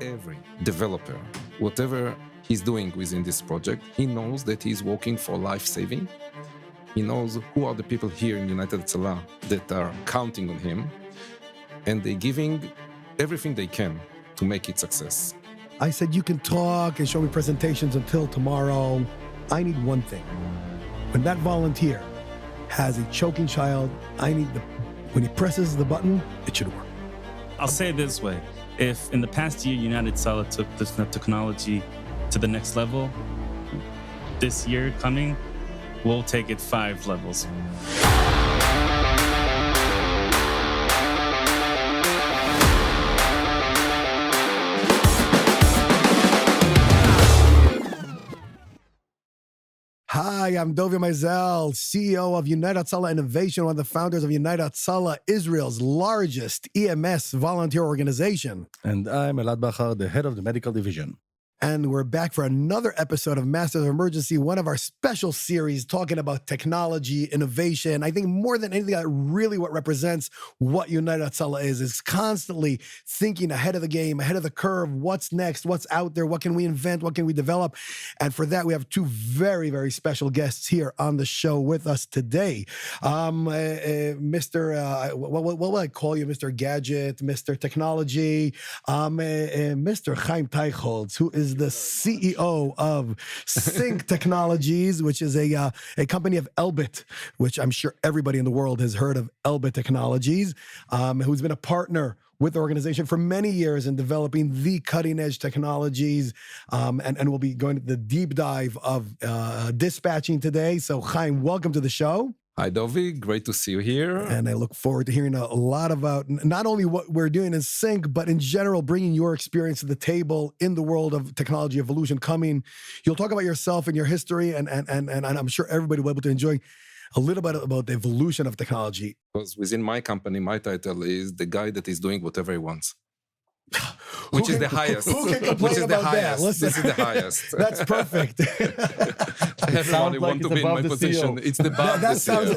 every developer, whatever he's doing within this project, he knows that he's working for life-saving. He knows who are the people here in United Hatzalah that are counting on him, and they're giving everything they can to make it success. I said, you can talk and show me presentations until tomorrow. I need one thing. When that volunteer has a choking child, when he presses the button, it should work. I'll say it this way. If in the past year, United Hatzalah took this technology to the next level, this year coming, we'll take it 5 levels. Hi, I'm Dovie Maisel, CEO of United Hatzalah Innovation, one of the founders of United Hatzalah, Israel's largest EMS volunteer organization. And I'm Elad Bachar, the head of the medical division. And we're back for another episode of Masters of Emergency, one of our special series talking about technology, innovation. I think more than anything, really what represents what United Hatzalah is constantly thinking ahead of the game, ahead of the curve, what's next, what's out there, what can we invent, what can we develop? And for that, we have 2 very, very special guests here on the show with us today. Mr. What will I call you? Mr. Gadget, Mr. Technology, Mr. Haim Teichultz, who is the CEO of Synch Technologies, which is a company of Elbit, which I'm sure everybody in the world has heard of Elbit Technologies, who's been a partner with the organization for many years in developing the cutting-edge technologies, and we'll be going to the deep dive of dispatching today. So, Chaim, welcome to the show. Hi, Dovie. Great to see you here. And I look forward to hearing a lot about not only what we're doing in Synch, but in general, bringing your experience to the table in the world of technology evolution coming. You'll talk about yourself and your history, and I'm sure everybody will be able to enjoy a little bit about the evolution of technology. Because within my company, my title is the guy that is doing whatever he wants. Which is the highest. Who can complain about that? Listen, this is the highest. That's perfect. Everyone wants to be in my position. It's the above that sounds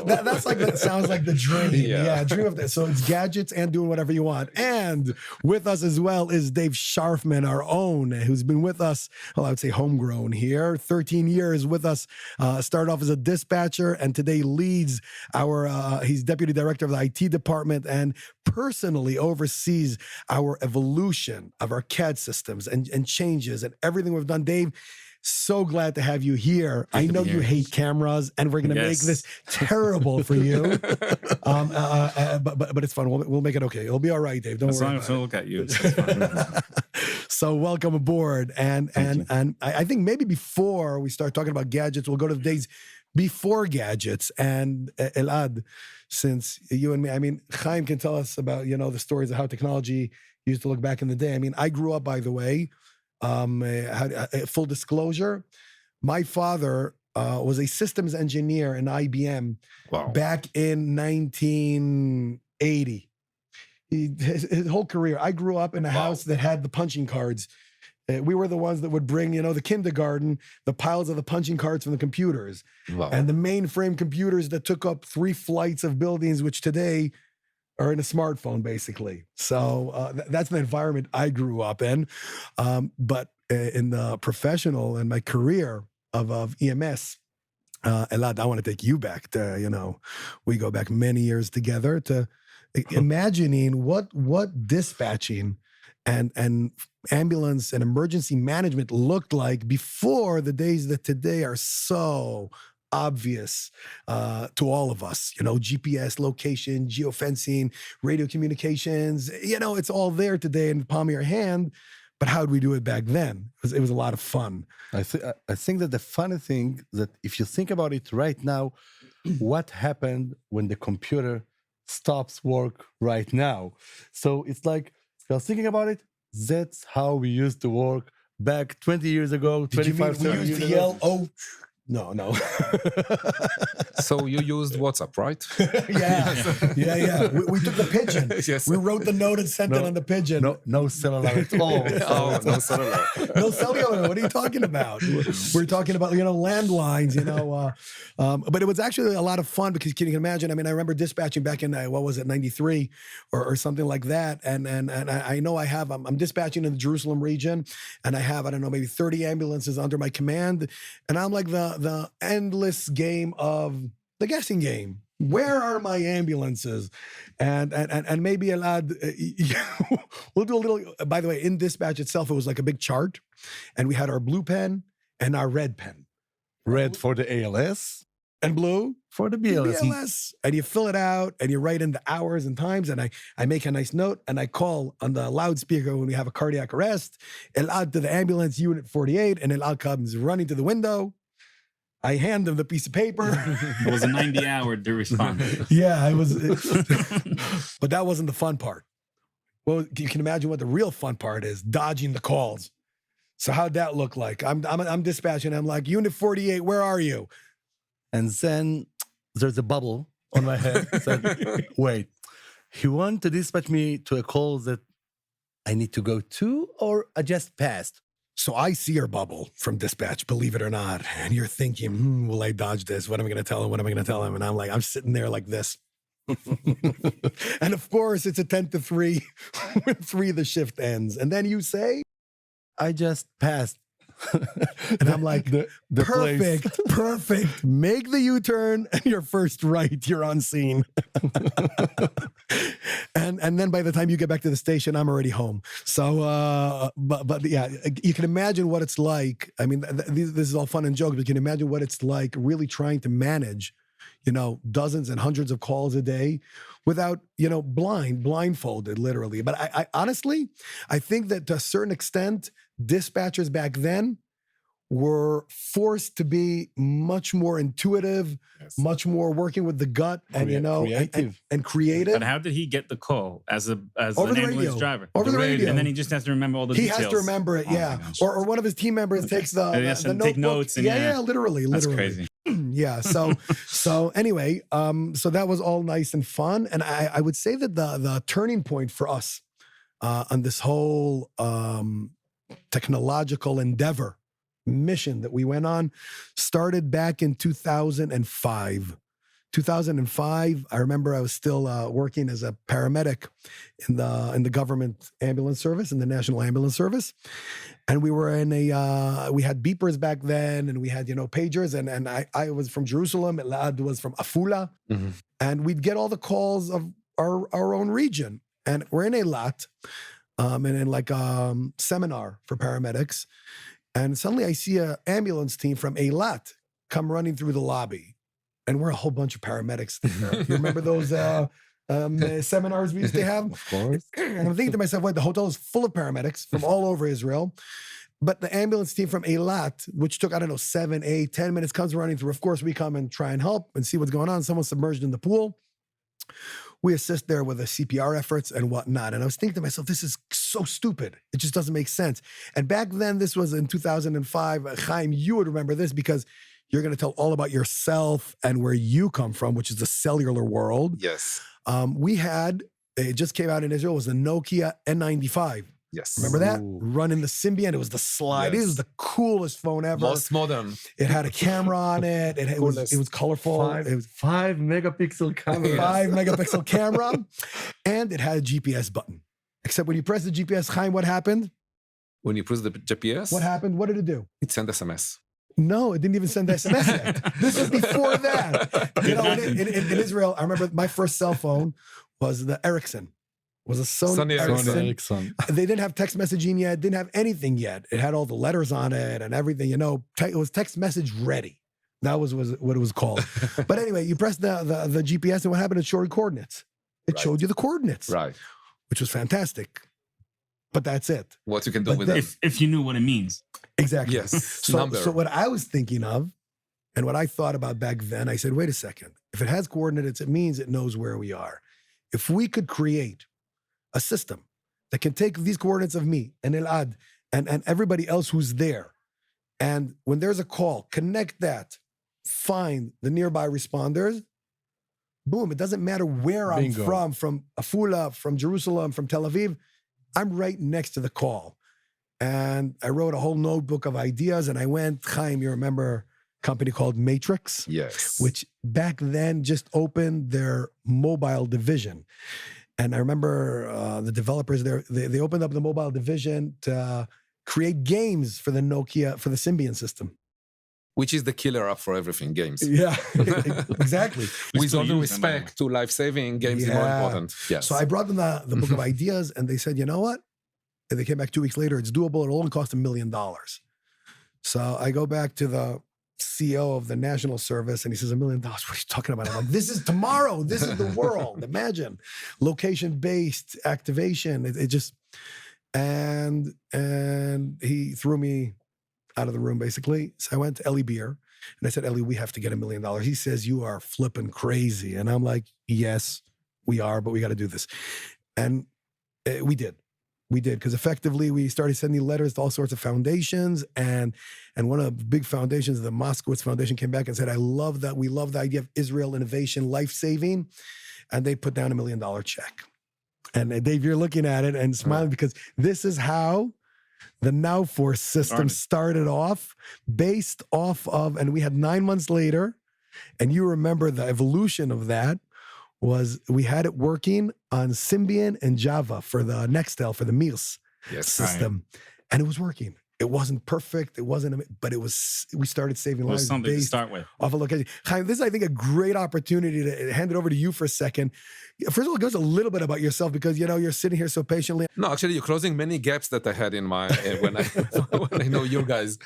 like the dream. Yeah, dream of that. So it's gadgets and doing whatever you want. And with us as well is Dave Sharfman, our own, who's been with us, well, I would say homegrown here, 13 years with us. Started off as a dispatcher and today leads he's deputy director of the IT department and personally oversees our evolution of our CAD systems and changes and everything we've done. Dave, so glad to have you here. I know you hate cameras, and we're going to make this terrible for you. But it's fun. We'll make it okay. It'll be all right, Dave. Don't worry. As long as I look at you. So welcome aboard. And I think maybe before we start talking about gadgets, we'll go to the days before gadgets. And Elad, since you and me, I mean, Chaim can tell us about, the stories of how technology used to look back in the day. I mean, I grew up, by the way, full disclosure, my father was a systems engineer in IBM back in 1980. His whole career, I grew up in a house that had the punching cards. We were the ones that would bring, the kindergarten, the piles of the punching cards from the computers. And the mainframe computers that took up 3 flights of buildings, which today are in a smartphone, basically. So that's the environment I grew up in. But in the professional and my career of EMS, Elad, I want to take you back to, we go back many years together to imagining what dispatching and ambulance and emergency management looked like before the days that today are so obvious to all of us. GPS, location, geofencing, radio communications, it's all there today in the palm of your hand. But how did we do it back then? It was a lot of fun. I think that the funny thing that if you think about it right now, what happened when the computer stops work right now? So it's like, I was thinking about it, that's how we used to work back 20 years ago, 25 years ago. We used to yell, oh, No. So you used WhatsApp, right? Yeah. We took the pigeon. Yes. We wrote the note and sent it on the pigeon. No cellular at all. Oh, no cellular. No cellular. What are you talking about? We're talking about, landlines, but it was actually a lot of fun because can you imagine? I mean, I remember dispatching back in, 93 or something like that. And I know I'm dispatching in the Jerusalem region and I have, I don't know, maybe 30 ambulances under my command. And I'm like the endless game of the guessing game. Where are my ambulances? And maybe Elad, we'll do a little, by the way, in dispatch itself, it was like a big chart. And we had our blue pen and our red pen. Red for the ALS. And blue for the BLS. And you fill it out and you write in the hours and times. And I make a nice note and I call on the loudspeaker when we have a cardiac arrest, Elad to the ambulance unit 48, and Elad comes running to the window. I hand him the piece of paper. It was a 90-hour to respond. Yeah, it was. But that wasn't the fun part. Well, you can imagine what the real fun part is, dodging the calls. So how'd that look like? I'm dispatching. I'm like, Unit 48, where are you? And then there's a bubble on my head. Said, wait, he wanted to dispatch me to a call that I need to go to or I just passed? So I see your bubble from dispatch, believe it or not. And you're thinking, will I dodge this? What am I going to tell him? What am I going to tell him? And I'm sitting there like this. And of course, it's a 10 to 3. When 3, the shift ends. And then you say, I just passed. And I'm like, the perfect. Make the U-turn and your first right. You're on scene. and then by the time you get back to the station, I'm already home. So, but yeah, you can imagine what it's like. I mean, this is all fun and jokes, but you can imagine what it's like really trying to manage, dozens and hundreds of calls a day without, blindfolded, literally. But I honestly, I think that to a certain extent, dispatchers back then were forced to be much more intuitive, much more working with the gut, and creative. And creative. But how did he get the call as an Over the ambulance radio. driver? Over the radio. And then he just has to remember all the He details. has to remember it, yeah. Or one of his team members takes the notebook. Take notes. And yeah, literally. That's crazy. Yeah. So anyway, so that was all nice and fun. And I would say that the turning point for us on this whole technological endeavor mission that we went on started back in 2005. 2005, I remember I was still working as a paramedic in the government ambulance service, in the National Ambulance Service. And we were we had beepers back then, and we had, pagers. And I was from Jerusalem, Elad was from Afula. Mm-hmm. And we'd get all the calls of our own region. And we're in Eilat, and in like a seminar for paramedics. And suddenly I see an ambulance team from Eilat come running through the lobby. And we're a whole bunch of paramedics there. You remember those seminars we used to have? Of course. And I'm thinking to myself, wait, the hotel is full of paramedics from all over Israel. But the ambulance team from Eilat, which took, 7, 8, 10 minutes, comes running through. Of course, we come and try and help and see what's going on. Someone's submerged in the pool. We assist there with the CPR efforts and whatnot. And I was thinking to myself, this is so stupid. It just doesn't make sense. And back then, this was in 2005. Haim, you would remember this because you're going to tell all about yourself and where you come from, which is the cellular world. Yes. We had, it just came out in Israel, it was the Nokia N95. Yes. Remember that? Ooh. Running the Symbian. It was the slide. Yes. It was the coolest phone ever. Most modern. It had a camera on it. It was colorful. It was 5 megapixel camera. 5 megapixel camera. And it had a GPS button. Except when you press the GPS, Chaim, what happened? When you press the GPS, What happened? What did it do? it sent SMS. No, it didn't even send SMS yet. This was before that. In Israel, I remember my first cell phone was the Ericsson. Was a Sony Ericsson. They didn't have text messaging yet, didn't have anything yet. It had all the letters on it and everything, it was text message ready. That was what it was called. But anyway, you pressed the GPS and what happened? It showed you coordinates. It showed you the coordinates. Right. Which was fantastic. But that's it. What you can do with that. If you knew what it means. Exactly. Yes. So what I was thinking of and what I thought about back then, I said, wait a second. If it has coordinates, it means it knows where we are. If we could create a system that can take these coordinates of me and Elad and everybody else who's there And when there's a call, connect that, find the nearby responders. Boom, it doesn't matter where Bingo. I'm from Afula, from Jerusalem, from Tel Aviv, I'm right next to the call. And I wrote a whole notebook of ideas, and I went, Chaim, you remember a company called Matrix? Yes. Which back then just opened their mobile division. And I remember the developers there, they opened up the mobile division to create games for the Nokia, for the Symbian system. Which is the killer app for everything, games. Yeah, exactly. With all the use them, by the way. respect to life-saving, games is more Yeah. important. Yes. So I brought them the book of ideas, and they said, you know what? And they came back 2 weeks later. It's doable. It'll only cost $1 million. So I go back to the CEO of the National Service, and he says, $1 million. What are you talking about? I'm like, this is tomorrow. This is the world. Imagine location-based activation. It just, and he threw me out of the room, basically. So I went to Ellie Beer, and I said, Ellie, we have to get $1 million. He says, you are flipping crazy. And I'm like, yes, we are, but we got to do this. And we did. We did, because effectively we started sending letters to all sorts of foundations, and one of the big foundations, the Moskowitz Foundation, came back and said, I love that. We love the idea of Israel innovation, life-saving. And they put down $1 million check. And Dave, you're looking at it and smiling, because this is how the Now Force system started off, based off of, and we had 9 months later, and you remember the evolution of that was we had it working on Symbian and Java for the Nextel, for the MIRS system. And it was working. It wasn't perfect. It wasn't, but it was, we started saving lives something to based start with. off a location. Chaim, this is, I think, a great opportunity to hand it over to you for a second. First of all, give us a little bit about yourself, because, you know, you're sitting here so patiently. No, actually, you're closing many gaps that I had in my, when I know you guys.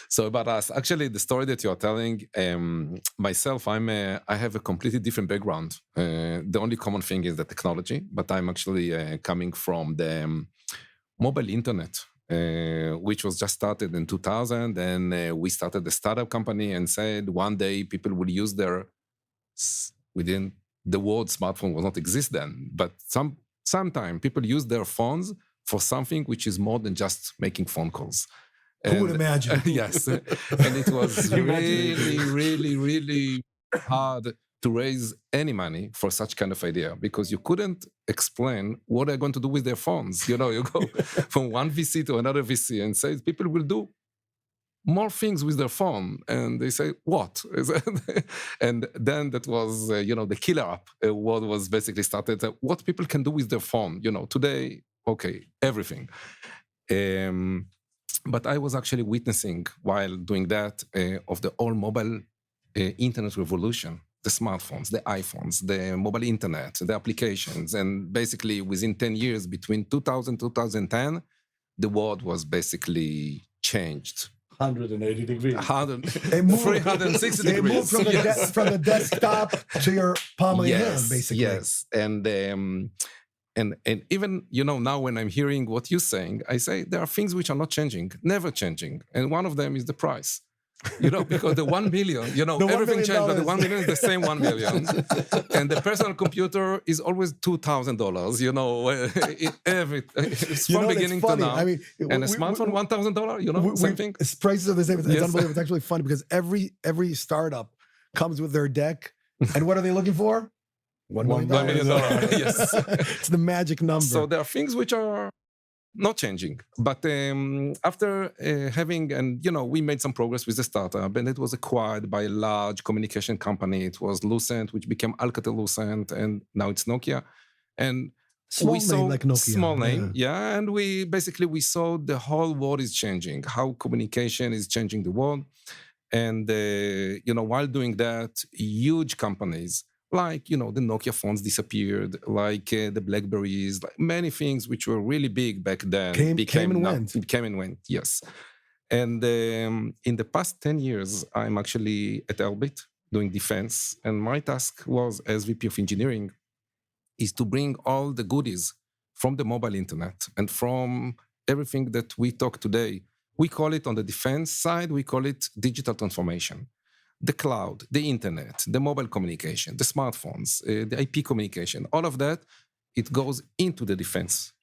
So about us, actually, the story that you're telling, myself, I have a completely different background. The only common thing is the technology, but I'm actually coming from the mobile internet, which was just started in 2000. And we started a startup company and said one day people will use their, within the word smartphone will not exist then, but sometime people use their phones for something which is more than just making phone calls. Who would imagine? Yes. And it was really hard to raise any money for such kind of idea, because you couldn't explain what they're going to do with their phones. You know, you go from one VC to another VC and say people will do more things with their phone. And they say, what? And then that was, the killer app, what was basically started, what people can do with their phone. You know, today, okay, everything. But I was actually witnessing while doing that of the all mobile internet revolution, the smartphones, the iPhones, the mobile internet, the applications. And basically within 10 years, between 2000 and 2010, the world was basically changed. 180 degrees. 360 degrees. It moved from the desktop to your palm of your hand, basically. Yes, and even, now when I'm hearing what you're saying, I say there are things which are not changing, never changing. And one of them is the price. Because the 1 million, everything changed, but the 1 million is the same 1 million. And the personal computer is always $2,000, from beginning to now. I mean, and a smartphone, $1,000, same thing. Prices are the same. It's Yes. unbelievable. It's actually funny, because every startup comes with their deck. And what are they looking for? $1 million. $1 million. Yes. It's the magic number. So there are things which are not changing. But after we made some progress with the startup, and it was acquired by a large communication company. It was Lucent, which became Alcatel-Lucent, and now it's Nokia. And Small name like Nokia. Small name, yeah. And we saw the whole world is changing, how communication is changing the world. And, while doing that, huge companies, like, the Nokia phones disappeared, like the Blackberries, like many things which were really big back then. Came and went, yes. And in the past 10 years, I'm actually at Elbit doing defense. And my task was, as VP of Engineering, is to bring all the goodies from the mobile internet and from everything that we talk today. We call it, on the defense side, we call it digital transformation. The cloud, the internet, the mobile communication, the smartphones, the IP communication, all of that it goes into the defense.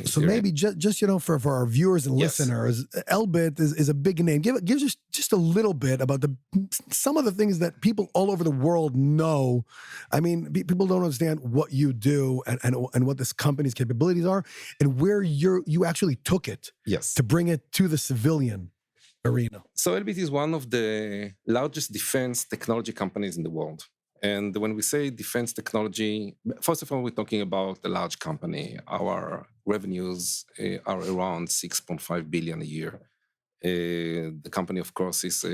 So maybe just for our viewers and listeners, Elbit is a big name. Give us just a little bit about some of the things that people all over the world know. I mean, people don't understand what you do and what this company's capabilities are, and where you actually took it. Yes. To bring it to the civilian arena. So Elbit is one of the largest defense technology companies in the world. And when we say defense technology, first of all, we're talking about a large company. Our revenues are around 6.5 billion a year. The company, of course, is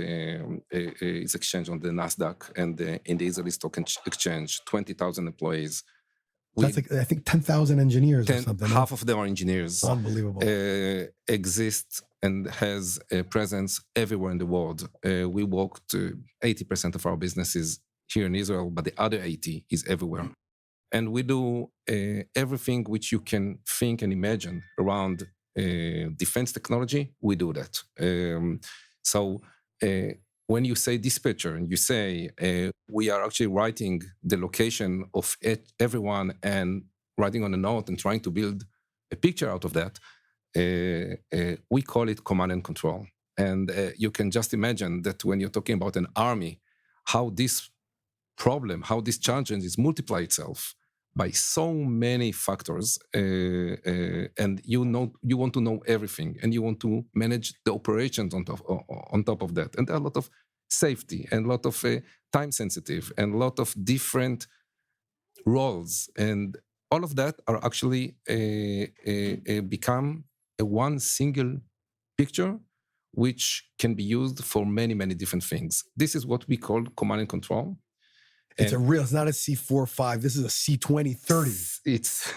exchanged on the NASDAQ and in the Israeli Stock Exchange, 20,000 employees. That's like, I think, 10,000 engineers or something. Half of them are engineers. Unbelievable. Exist and has a presence everywhere in the world. We work to 80% of our businesses here in Israel, but the other 80 is everywhere. And we do everything which you can think and imagine around defense technology, we do that. So when you say dispatcher and you say we are actually writing the location of everyone and writing on a note and trying to build a picture out of that, we call it command and control. And you can just imagine that when you're talking about an army, how this problem, how this challenge is multiply itself by so many factors, and you want to know everything, and you want to manage the operations on top of that, and there are a lot of safety and a lot of time sensitive and a lot of different roles, and all of that are actually become a one single picture which can be used for many, many different things. This is what we call command and control. It's not a C4-5. This is a C20-30. It's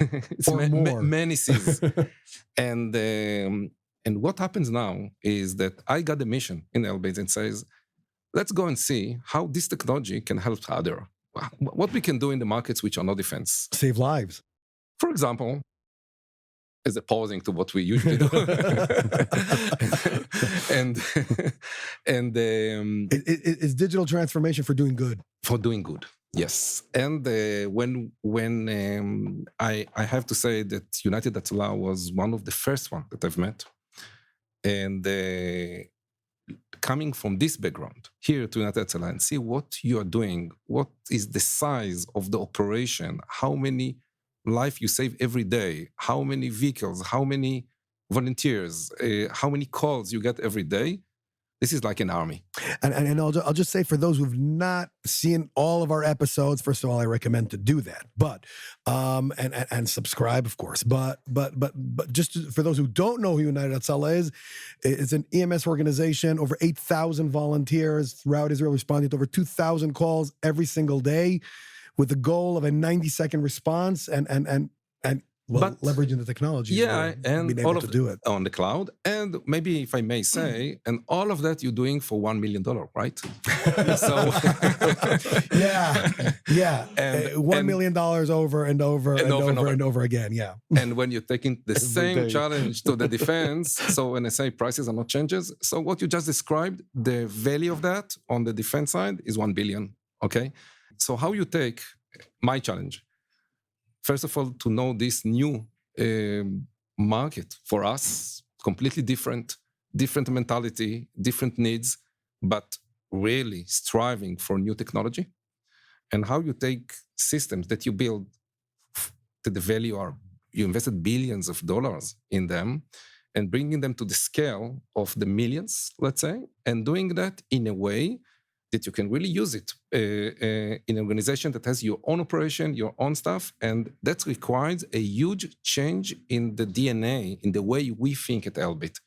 more. Many Cs. And what happens now is that I got a mission in Elbit and says, let's go and see how this technology can help other. What we can do in the markets which are not defense. Save lives. For example, as opposing to what we usually do. It's digital transformation for doing good. For doing good, yes. And when I have to say that United Hatzalah was one of the first ones that I've met. And coming from this background here to United Hatzalah and see what you are doing, what is the size of the operation, how many life you save every day, how many vehicles, how many volunteers, how many calls you get every day. This is like an army. And I'll just say, for those who've not seen all of our episodes, first of all, I recommend to do that. But and subscribe, of course. But just for those who don't know who United Hatzalah is, it's an EMS organization, over 8,000 volunteers throughout Israel, responding to over 2,000 calls every single day, with the goal of a 90-second response and leveraging the technology. Yeah, and being all able of to do it on the cloud. And maybe, if I may say, and all of that you're doing for $1 million, right? So yeah. And $1 million over and over again. Yeah. And when you're taking the same challenge to the defense, so when I say prices are not changes, so what you just described, the value of that on the defense side is 1 billion. Okay. So how you take my challenge? First of all, to know this new market for us, completely different mentality, different needs, but really striving for new technology. And how you take systems that you build to the value are, you invested billions of dollars in them, and bringing them to the scale of the millions, let's say, and doing that in a way that you can really use it in an organization that has your own operation, your own stuff, and that requires a huge change in the DNA, in the way we think at Elbit.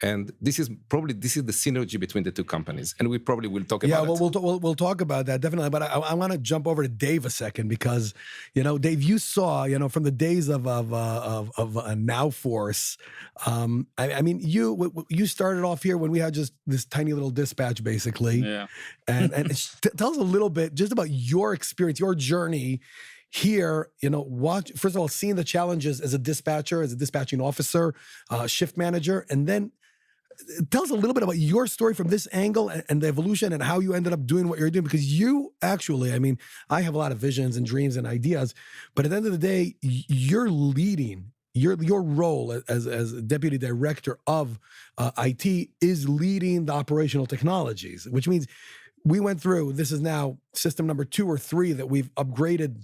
And this is the synergy between the two companies, and we probably will talk about it. Yeah, we'll talk about that, definitely. But I want to jump over to Dave a second, because, Dave, you saw, from the days of Now Force. I mean, you started off here when we had just this tiny little dispatch, basically. Yeah. And tell us a little bit just about your experience, your journey here, first of all, seeing the challenges as a dispatcher, as a dispatching officer, shift manager, and then tell us a little bit about your story from this angle and the evolution and how you ended up doing what you're doing. Because you actually, I mean, I have a lot of visions and dreams and ideas, but at the end of the day, you're leading. Your role as deputy director of IT is leading the operational technologies, which means we went through, this is now system number 2 or 3 that we've upgraded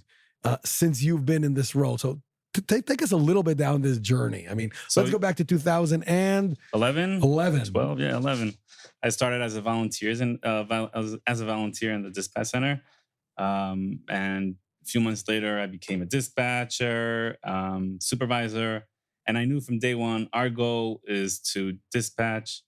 since you've been in this role. So take us a little bit down this journey. I mean, let's go back to 2011. 11. I started as a volunteer in the dispatch center, and a few months later, I became a dispatcher, supervisor, and I knew from day one our goal is to dispatch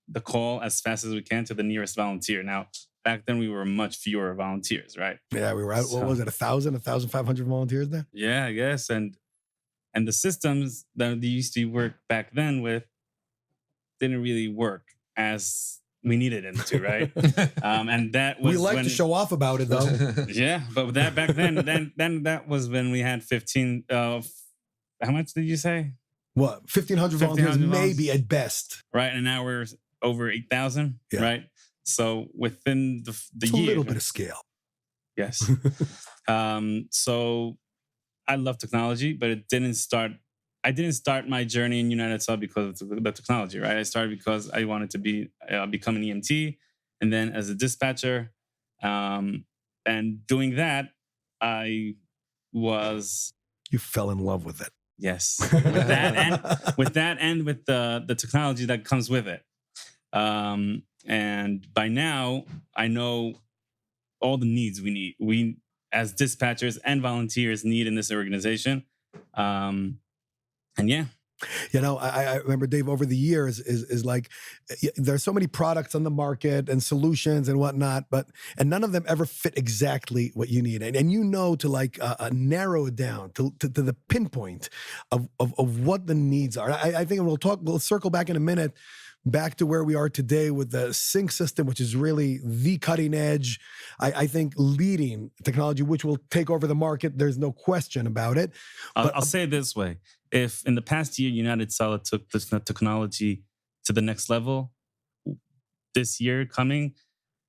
the call as fast as we can to the nearest volunteer. Now, back then we were much fewer volunteers, right? Yeah, we were at, what was it, 1,500 volunteers there? Yeah, I guess. And the systems that they used to work back then with didn't really work as we needed them to, right? And that was we like to show off about it, though. Yeah, but that back then that was when we had 15. How much did you say? What, 1,500 volunteers, maybe at best. Right, and now we're over 8,000, right? So within the year, a little bit of scale. Yes. So I love technology, but I didn't start my journey in United Hatzalah because of the technology, right? I started because I wanted to become an EMT, and then as a dispatcher, and doing that, you fell in love with it. Yes, with that and with the technology that comes with it. And by now, I know all the needs we as dispatchers and volunteers need in this organization. And yeah. You know, I remember, Dave, over the years is like, there's so many products on the market and solutions and whatnot, and none of them ever fit exactly what you need. And you know, to like narrow it down to the pinpoint of what the needs are. I think we'll circle back in a minute, back to where we are today with the Synch system, which is really the cutting edge, I think, leading technology, which will take over the market. There's no question about it. I'll say it this way. If in the past year, United Hatzalah took this technology to the next level, this year coming,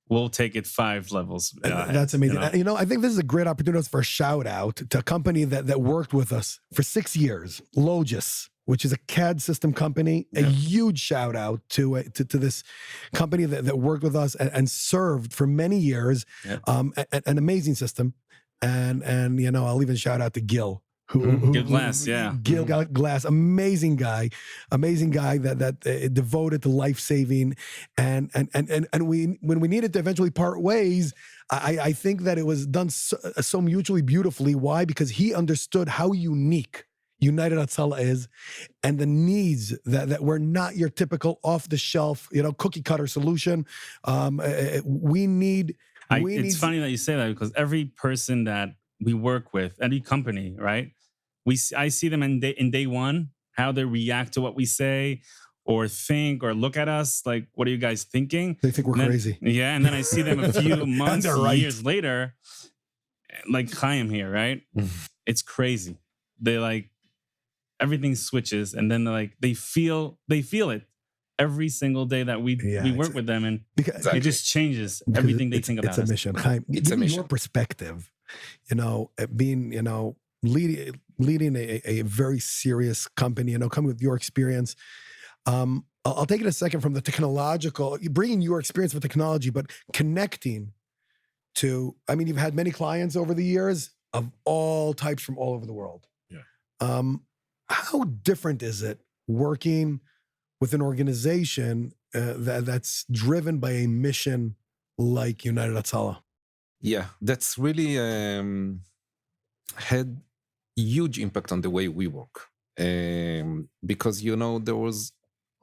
we'll take it 5 levels. That's amazing. You know, I think this is a great opportunity for a shout out to a company that worked with us for 6 years, Logis, which is a CAD system company. A huge shout out to this company that worked with us and served for many years. An amazing system. And you know, I'll even shout out to Gil. Gil Glass, Gil Glass, amazing guy that devoted to life saving, and when we needed to eventually part ways, I think that it was done so mutually beautifully. Why? Because he understood how unique United Hatzalah is, and the needs that were not your typical off the shelf, you know, cookie cutter solution. It's funny that you say that, because every person that we work with, any company, right? I see them in day one, how they react to what we say or think or look at us like, what are you guys thinking? They think we're crazy. Yeah, and then I see them a few months, years later, like Chaim here, right? It's crazy. They like, everything switches, and then they feel it every single day that we work with them, and it just changes everything they think about us. It's a mission. Chaim, give me your perspective. You know, being, you know, leading a very serious company, you know, coming with your experience. I'll take it a second from the technological, bringing your experience with technology, but connecting to, I mean, you've had many clients over the years of all types from all over the world. Yeah. How different is it working with an organization that's driven by a mission like United Hatzalah? Yeah, that's really had huge impact on the way we work. Because, you know, there was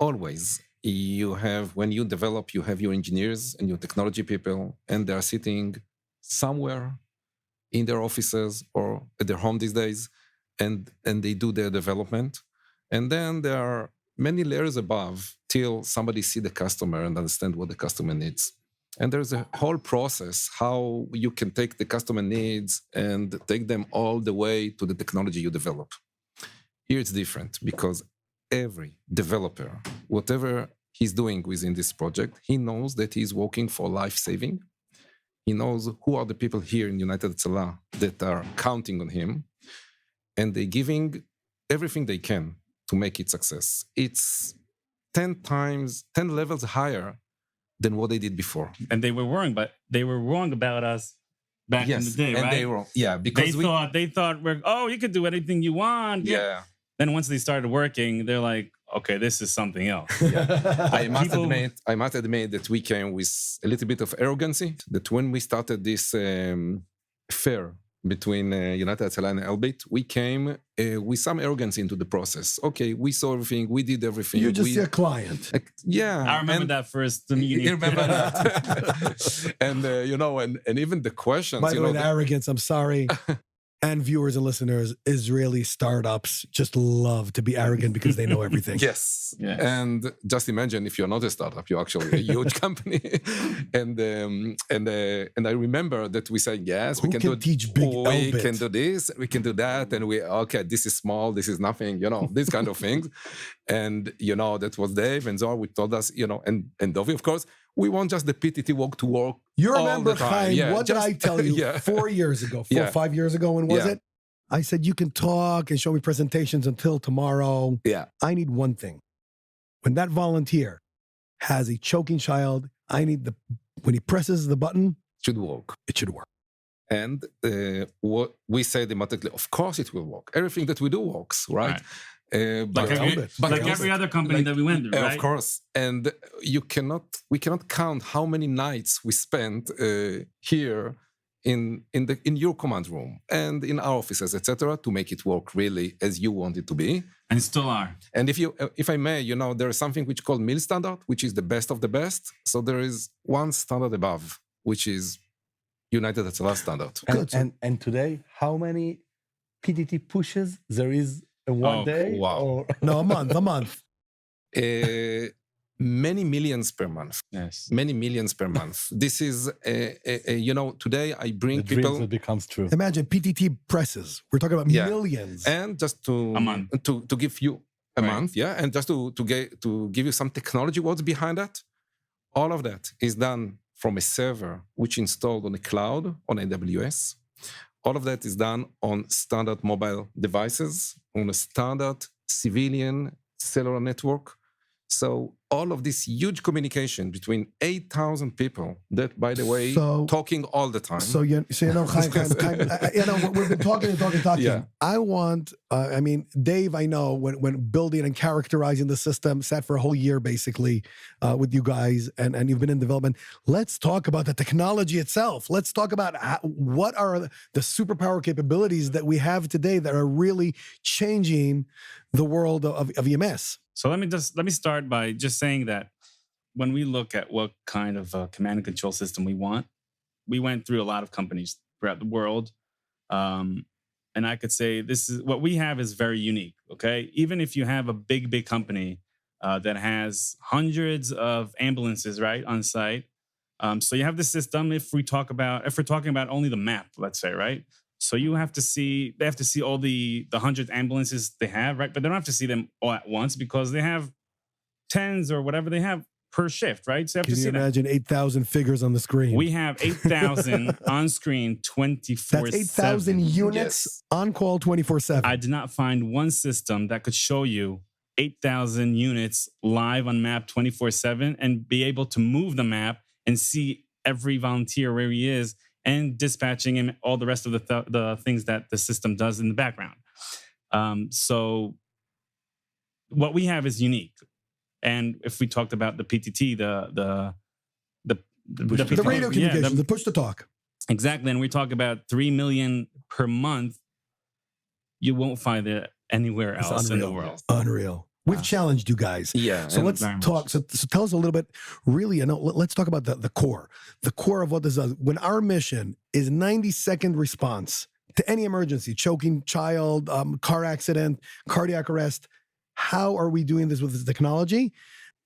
always, when you develop, you have your engineers and your technology people, and they are sitting somewhere in their offices or at their home these days, and they do their development. And then there are many layers above till somebody see the customer and understand what the customer needs. And there's a whole process how you can take the customer needs and take them all the way to the technology you develop. Here it's different, because every developer, whatever he's doing within this project, he knows that he's working for life-saving. He knows who are the people here in United Hatzalah that are counting on him, and they're giving everything they can to make it success. It's 10 levels higher than what they did before. And they were wrong about us back in the day, and right? they were, because they thought you could do anything you want. Yeah. Then once they started working, they're like, okay, this is something else. I must admit that we came with a little bit of arrogancy. That when we started this affair between United Hatzalah and Elbit, we came with some arrogance into the process. Okay, we saw everything, we did everything. You're just a client. Yeah. I remember that first meeting. You remember that? And, and even the questions. By the way, the arrogance, I'm sorry. And viewers and listeners, Israeli startups just love to be arrogant because they know everything. Yes. And just imagine if you're not a startup, you're actually a huge company. And I remember that we said, yes, we can do this, we can do that. And this is small, this is nothing, these kind of things. And, that was Dave and Zohar, we told us, and Dovie, of course, we want just the PTT walk to work. You remember, Chaim, what did I tell you 4 years ago, 5 years ago, when was it? I said, you can talk and show me presentations until tomorrow. Yeah. I need one thing. When that volunteer has a choking child, when he presses the button, it should work. It should work. And what we say automatically, of course it will work. Everything that we do works, right? Like every other company that we went through, right? Of course. And we cannot count how many nights we spent here in your command room and in our offices, etc., to make it work really as you want it to be. And still are. And if I may, there is something which is called MIL standard, which is the best of the best. So there is one standard above, which is United Hatzalah standard. And today, how many PTT pushes there is? One day? Wow. No, a month. Many millions per month. Yes. Many millions per month. This is, today I bring the people. It becomes true. Imagine PTT presses. We're talking about millions. And just to a month. to give you a month, and just to give you some technology what's behind that. All of that is done from a server which installed on the cloud on AWS. All of that is done on standard mobile devices, on a standard civilian cellular network. So all of this huge communication between 8,000 people that, by the way, talking all the time. So Chaim, we've been talking. Yeah. I want, Dave, I know when building and characterizing the system, sat for a whole year basically with you guys, and you've been in development. Let's talk about the technology itself. Let's talk about what are the superpower capabilities that we have today that are really changing the world of EMS. So let me start by just saying that when we look at what kind of command and control system we want, we went through a lot of companies throughout the world. And I could say this is what we have is very unique. Okay. Even if you have a big company that has hundreds of ambulances, right, on site. So you have the system. If we're talking about only the map, let's say, right? So they have to see all the 100 ambulances they have, right? But they don't have to see them all at once because they have tens or whatever they have per shift, right? So you have to see that. Can you imagine 8,000 figures on the screen? We have 8,000 on screen 24/7. That's 8,000 units on call 24/7. I did not find one system that could show you 8,000 units live on map 24/7 and be able to move the map and see every volunteer where he is and dispatching him, all the rest of the things that the system does in the background. So what we have is unique. And if we talked about the PTT, the radio communications, the push to talk. Exactly. And we talk about 3 million per month, you won't find it anywhere else in the world. Unreal. We've challenged you guys. Yeah. So let's talk. So tell us a little bit, really, let's talk about the core. The core of what this does. When our mission is 90-second response to any emergency, choking child, car accident, cardiac arrest, how are we doing this with this technology?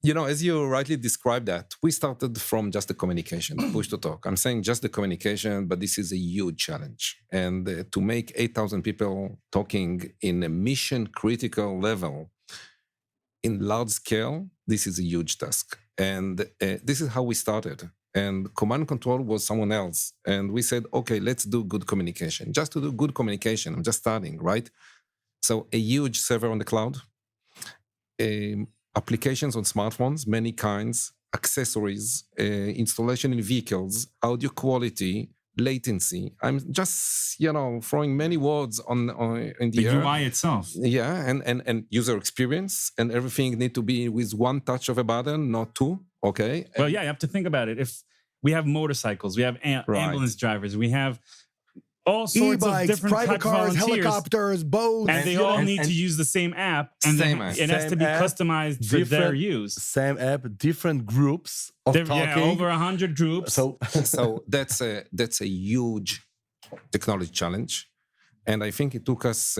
As you rightly described that, we started from just the communication, push to talk. I'm saying just the communication, but this is a huge challenge. And to make 8,000 people talking in a mission critical level, in large scale, this is a huge task. And this is how we started. And command and control was someone else. And we said, okay, let's do good communication. Just to do good communication, I'm just starting, right? So a huge server on the cloud, applications on smartphones, many kinds, accessories, installation in vehicles, audio quality, latency. I'm just, throwing many words in the air. UI itself. Yeah, and user experience, and everything need to be with one touch of a button, not two, okay? Well, yeah, you have to think about it. If we have motorcycles, we have ambulance drivers, we have all sorts e-bikes, of different private types cars, of volunteers, helicopters, boats. and they all need to use the same app, and it has to be customized for their use. Same app, different groups of talking. Yeah, over 100 groups. So that's a huge technology challenge, and I think it took us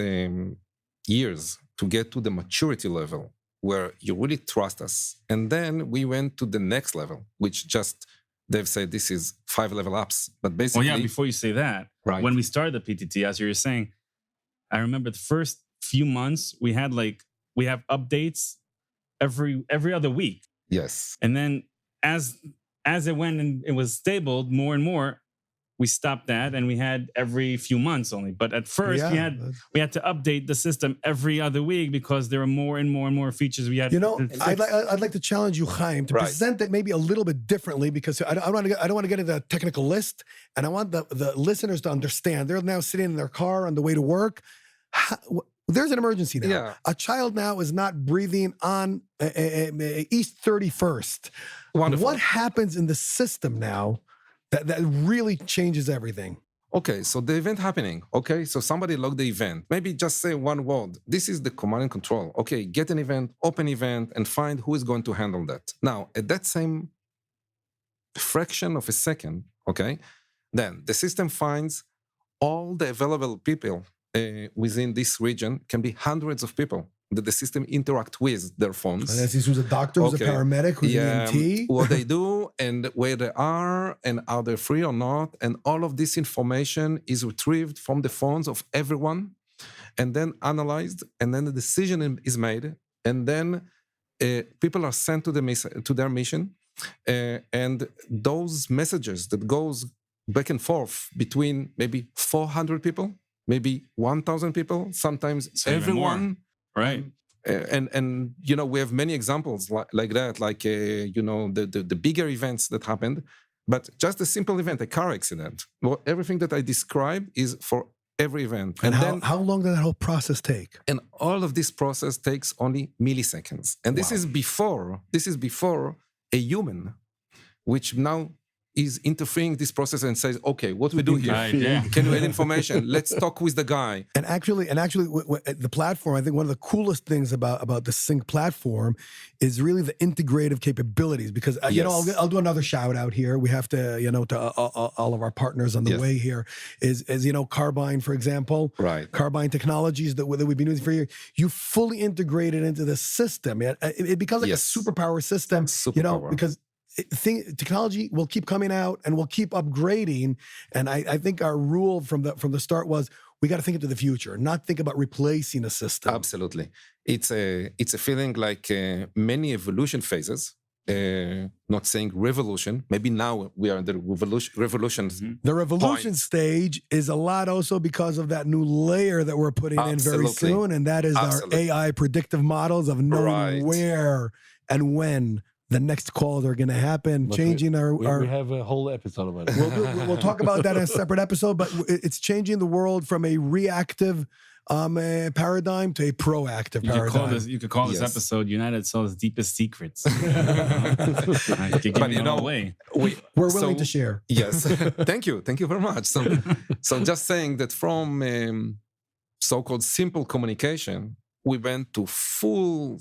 years to get to the maturity level where you really trust us. And then we went to the next level, which just Dave said this is 5-level apps, but basically. Well, yeah. Before you say that, right. When we started the PTT, as you were saying, I remember the first few months we have updates every other week. Yes. And then as it went and it was stabled more and more, we stopped that and we had every few months only. But at first we had to update the system every other week because there were more and more and more features we had. I'd like to challenge you, Haim, to present it maybe a little bit differently, because I don't want to get into the technical list, and I want the listeners to understand. They're now sitting in their car on the way to work. There's an emergency now. Yeah. A child now is not breathing on East 31st. Wonderful. What happens in the system now that really changes everything? Okay, so the event happening. Okay, so somebody logged the event. Maybe just say one word. This is the command and control. Okay, get an event, open event, and find who is going to handle that. Now, at that same fraction of a second, okay, then the system finds all the available people within this region, can be hundreds of people that the system interact with their phones. And who's a doctor, who's a paramedic, who's an EMT. What they do and where they are and are they free or not. And all of this information is retrieved from the phones of everyone and then analyzed, and then the decision is made. And then people are sent to their mission. And those messages that goes back and forth between maybe 400 people, maybe 1,000 people, sometimes everyone. Right. And we have many examples like that, like, the bigger events that happened, but just a simple event, a car accident. Well, everything that I describe is for every event. And how long did that whole process take? And all of this process takes only milliseconds. And this is before a human, which now is interfering this process and says, okay, what do we do here? Right, yeah. Can you add information? Let's talk with the guy. And actually, the platform, I think one of the coolest things about the Synch platform is really the integrative capabilities. Because I'll do another shout out here. We have to, to all of our partners on the way here is Carbine, for example. Right. Carbine Technologies that we've been using for years. You fully integrate it into the system. It becomes like a superpower system. Because technology will keep coming out and we'll keep upgrading. And I think our rule from the start was we got to think into the future, not think about replacing a system. Absolutely. It's a feeling like many evolution phases, not saying revolution. Maybe now we are in the revolution. Mm-hmm. The revolution stage is a lot also because of that new layer that we're putting in very soon. And that is our AI predictive models of knowing where and when the next calls are going to happen, changing our... We have a whole episode about it. We'll talk about that in a separate episode, but it's changing the world from a reactive paradigm to a proactive paradigm. You could call this episode United Hatzalah's Deepest Secrets. But we're willing to share. Yes. Thank you very much. So just saying that from so-called simple communication, we went to full...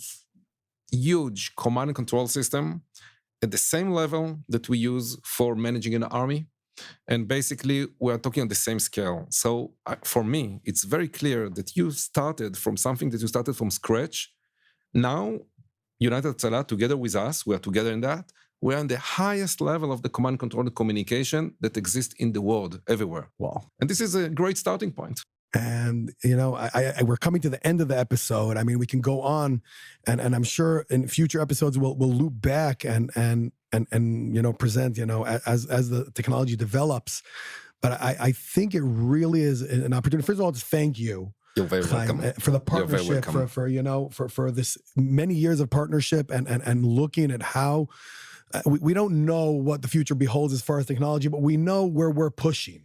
huge command and control system at the same level that we use for managing an army. And basically, we are talking on the same scale. So for me, it's very clear that you started from something that you started from scratch. Now, United Hatzalah, together with us, we are together in that. We are on the highest level of the command and control communication that exists in the world, everywhere. Wow. And this is a great starting point. And, you know, we're coming to the end of the episode. I mean, we can go on and I'm sure in future episodes we'll loop back and you know, present, you know, as the technology develops. But I think it really is an opportunity. First of all, just thank you. You're very welcome. For the partnership, for you know, for this many years of partnership and looking at how we don't know what the future beholds as far as technology, but we know where we're pushing.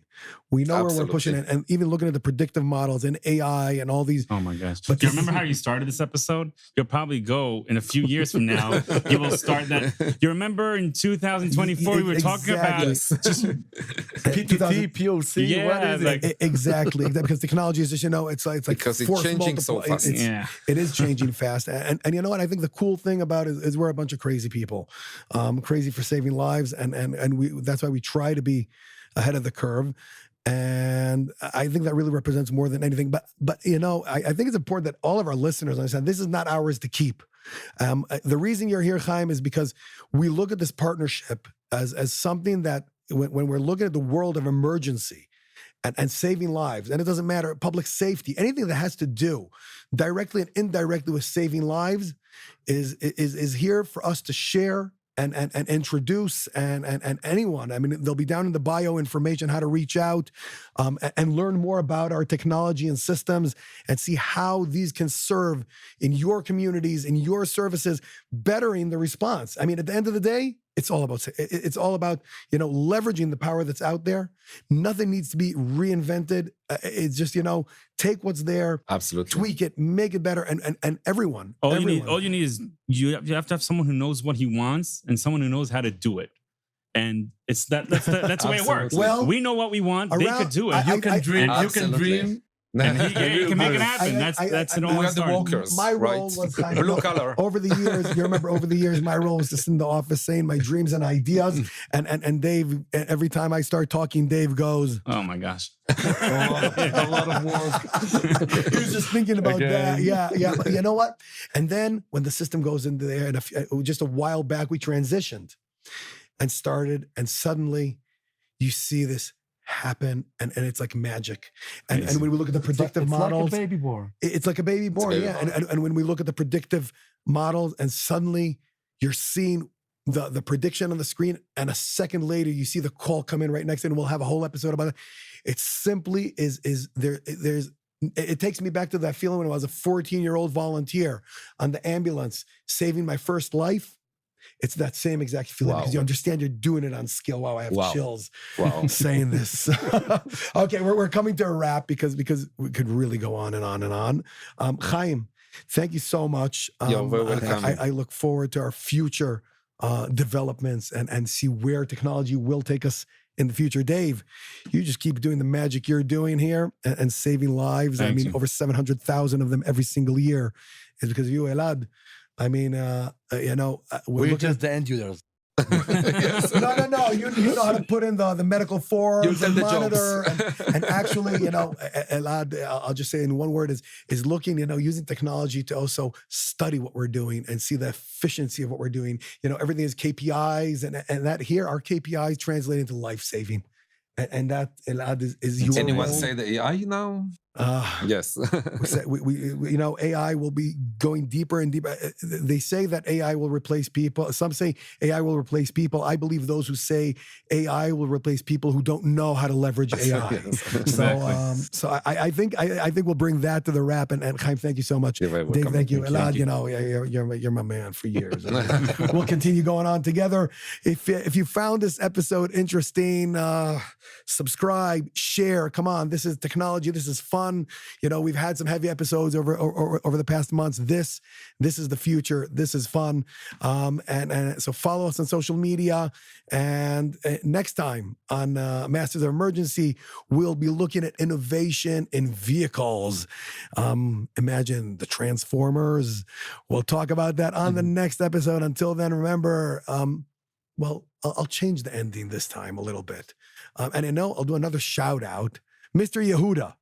We know where we're pushing, and even looking at the predictive models and AI and all these. Oh my gosh! But do you remember how you started this episode? You'll probably go in a few years from now. You will start that. You remember in 2024 we were talking about just PTT, POC. Yeah, what is it? Exactly, because technology is just, you know, it's like because it's changing so fast. It is changing fast, and you know what? I think the cool thing about it is we're a bunch of crazy people, crazy for saving lives, and that's why we try to be ahead of the curve. And I think that really represents more than anything. But you know, I think it's important that all of our listeners understand this is not ours to keep. The reason you're here, Haim, is because we look at this partnership as something that when we're looking at the world of emergency and saving lives, and it doesn't matter, public safety, anything that has to do directly and indirectly with saving lives is here for us to share and introduce and anyone. I mean, they'll be down in the bio information how to reach out and learn more about our technology and systems and see how these can serve in your communities, in your services, bettering the response. I mean, at the end of the day, it's all about you know, leveraging the power that's out there. Nothing needs to be reinvented. It's just, you know, take what's there, absolutely, tweak it, make it better, and everyone. All you need is you have to have someone who knows what he wants and someone who knows how to do it. And it's that's the way it works. Well, we know what we want. They could do it. You can dream. You can dream. And he can make it happen. That's it. We are the walkers. My role was kind of blue color. Over the years, you remember, over the years, my role was to sit in the office saying my dreams and ideas. And Dave, every time I start talking, Dave goes, "Oh my gosh, a lot of work." He was just thinking about that. Yeah. But you know what? And then when the system goes into there, and just a while back, we transitioned and started, and suddenly you see this happen, and it's like magic. And when we look at the predictive models, it's like a baby born. It's like a baby born, yeah. And when we look at the predictive models, and suddenly you're seeing the prediction on the screen, and a second later you see the call come in right next to it, and we'll have a whole episode about it. It simply it takes me back to that feeling when I was a 14-year-old volunteer on the ambulance saving my first life. It's that same exact feeling, because you understand you're doing it on skill. Wow, I have chills saying this. Okay, we're coming to a wrap because we could really go on and on and on. Haim, thank you so much. You're very welcome. I look forward to our future developments and see where technology will take us in the future. Dave, you just keep doing the magic you're doing here and saving lives. Thank you. Over 700,000 of them every single year is because of you, Elad. I mean, you know, we're just the end users. Yes. No. You know how to put in the medical forms and monitor and actually, you know, Elad, I'll just say in one word is looking, you know, using technology to also study what we're doing and see the efficiency of what we're doing. You know, everything is KPIs, and that here our KPIs translate into life saving, and that Elad is your anyone role. say the AI now? Yes. we you know, AI will be going deeper and deeper. They say that AI will replace people. Some say AI will replace people. I believe those who say AI will replace people who don't know how to leverage AI. So I think we'll bring that to the wrap. And Haim, thank you so much. Dave, thank you. Elad, you know, you're my man for years. We'll continue going on together. If you found this episode interesting, subscribe, share. Come on, this is technology. This is fun. You know, we've had some heavy episodes over the past months. This is the future. This is fun. And so follow us on social media. And next time on Masters of Emergency, we'll be looking at innovation in vehicles. Imagine the Transformers. We'll talk about that on the next episode. Until then, remember, well, I'll change the ending this time a little bit. And I know I'll do another shout out. Mr. Yehuda.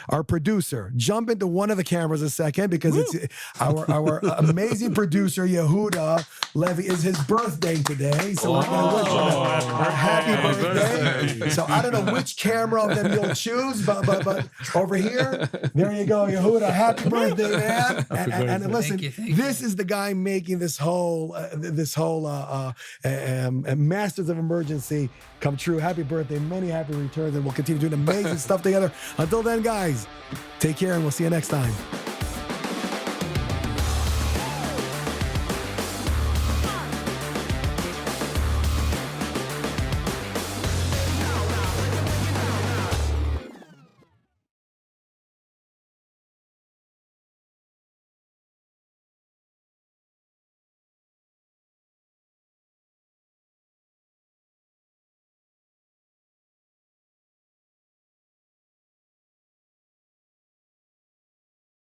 our producer. Jump into one of the cameras a second because it's our amazing producer, Yehuda Levy. Is his birthday today. So we're going to wish him a happy birthday. So I don't know which camera of them you'll choose, but over here, there you go, Yehuda. Happy birthday, man. And listen, this is the guy making this whole Masters of Emergency come true. Happy birthday, many happy returns, and we'll continue doing amazing stuff together. Until then, guys, take care, and we'll see you next time.